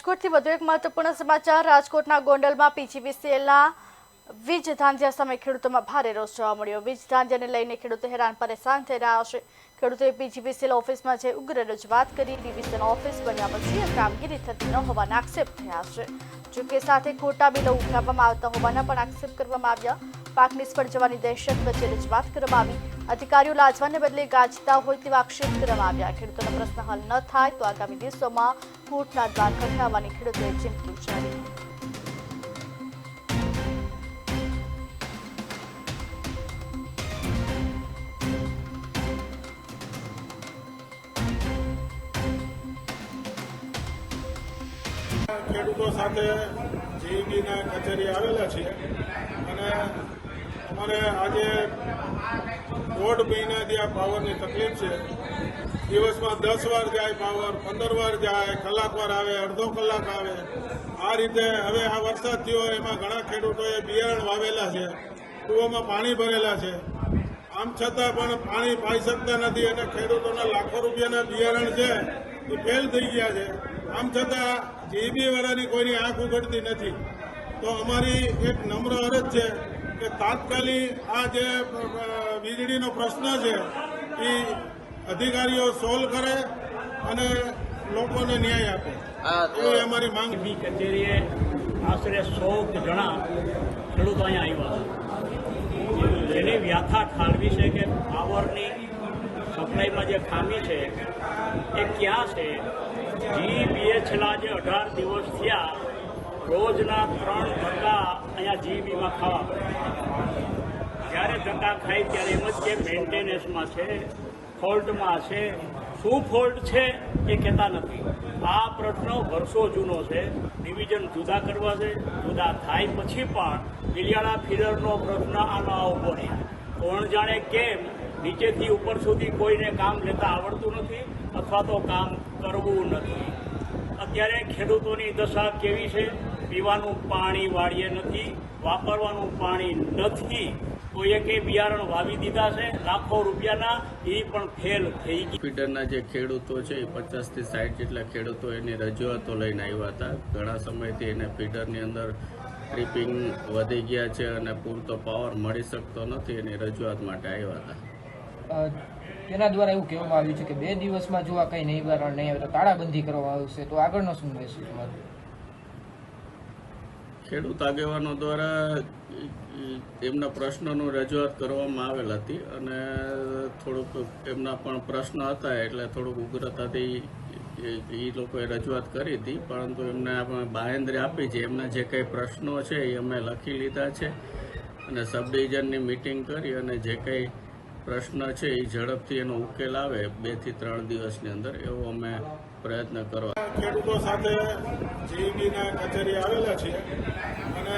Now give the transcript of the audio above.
રાજકોટથી વધુ એક મહત્વપૂર્ણ સમાચાર। રાજકોટના ગોંડલમાં પીજીવીસીએલના વીજ ધાંધિયા સામે ખેડૂતોમાં ભારે રોષ જોવા મળ્યો। વીજ ધાંધિયાને લઈને ખેડૂતો હેરાન પરેશાન થઈ રહ્યા છે। ખેડૂતોએ પીજીવીસીએલ ઓફિસમાં જઈ ઉગ્ર રજૂઆત કરી। ડિવિઝન ઓફિસ બન્યા પછી કામગીરી થતી ન હોવાના આક્ષેપ થયા છે। જોકે સાથે ખોટા બિલો ઉઘરાવવામાં આવતા હોવાના પણ આક્ષેપ કરવામાં આવ્યા। પાક નિષ્ફળ જવાની દહેશત વચ્ચે રજૂઆત કરવામાં આવી। અધિકારીઓ લાજવાને બદલે ગાજતા હોય તેવા આક્ષેપ કરવામાં આવ્યા। ખેડૂતોનો પ્રશ્ન હલ ન થાય તો આગામી દિવસોમાં કોર્ટના દ્વાર ખખડાવવાની ખેડૂતોએ ચીમકી ઉચ્ચારી। ખેડૂતો સાથે જીઈબીના કચેરી આવેલા છીએ અને અમારે આજે 1.5 મહિનાથી આ પાવરની તકલીફ છે। દિવસમાં 10 વાર જાય પાવર, 15 વાર જાય, કલાકવાર આવે, અડધો કલાક આવે। આ રીતે હવે આ વરસાદ થયો એમાં ઘણા ખેડૂતોએ બિયારણ વાવેલા છે, કૂવામાં પાણી ભરેલા છે, આમ છતાં પણ પાણી પાઈ શકતા નથી અને ખેડૂતોના લાખો રૂપિયાના બિયારણ છે એ ફેલ થઈ ગયા છે। આમ છતાં જીઈબી વાળાની કોઈની આંખ ઉઘડતી નથી। તો અમારી એક નમ્ર અરજ છે કે તાત્કાલિક આ જે વીજળીનો પ્રશ્ન છે એ અધિકારીઓ સોલ્વ કરે અને લોકોને ન્યાય આપે, એવી અમારી માંગ। કચેરીએ આશરે 100 જણા ખેડૂતો અહીંયા આવ્યા છે। એની વ્યાથા ઠાલવી છે કે પાવરની સપ્લાયમાં જે ખામી છે એ ક્યાં છે। જીઈબીએ છેલ્લા જે 18 દિવસ થયા રોજના 3 ધક્કા અહીંયા જીઈબીમાં ખાવા પડે। જ્યારે ધક્કા ખાય ત્યારે એમ જ કે મેન્ટેનન્સમાં છે, ફોલ્ટમાં છે, શું ફોલ્ટ છે એ કહેતા નથી। આ પ્રશ્ન વર્ષો જૂનો છે। ડિવિઝન જુદા કરવા છે, જુદા થાય પછી પણ બિલિયાળા ફીડરનો પ્રશ્ન આનો ઊભો રહ્યા। કોણ જાણે કેમ નીચેથી ઉપર સુધી કોઈને કામ લેતા આવડતું નથી અથવા તો કામ કરવું નથી। અત્યારે ખેડૂતોની દશા કેવી છે? પીવાનું પાણી વાડીએ નથી, વાપરવાનું પાણી નથી। કોઈએ કે બિયારણ વાવી દીધા છે લાખો રૂપિયાના, એ પણ ફેલ થઈ ગઈ। ફીડરના જે ખેડૂતો છે એ 50 થી 60 જેટલા ખેડૂતો એની રજૂઆતો લઈને આવ્યા હતા। ઘણા સમયથી એને ફીડરની અંદર ટ્રીપિંગ વધી ગયા છે અને પૂરતો પાવર મળી શકતો નથી, એની રજૂઆત માટે આવ્યા હતા। તેના દ્વારા એવું કહેવામાં આવ્યું છે કે 2 દિવસમાં જો આ કંઈ નિવારણ નહીં આવે તો તાળાબંધી કરવામાં આવશે। તો આગળનો શું રહેશે તમારું? ખેડૂત આગેવાનો દ્વારા એમના પ્રશ્નોનું રજૂઆત કરવામાં આવેલ હતી અને થોડુંક એમના પણ પ્રશ્ન હતા એટલે થોડુંક ઉગ્રતાથી એ લોકોએ રજૂઆત કરી હતી, પરંતુ એમને આપણે બાહેંધરી આપી છે। એમના જે કંઈ પ્રશ્નો છે એ અમે લખી લીધા છે અને સબ ડિવિઝનની મિટિંગ કરી અને જે કંઈ પ્રશ્ન છે એ ઝડપથી એનો ઉકેલ આવે 2 થી 3 દિવસની અંદર એવો અમે પ્રયત્ન કરવા। ખેડૂતો સાથે જીઈબીના કચેરી આવેલા છીએ અને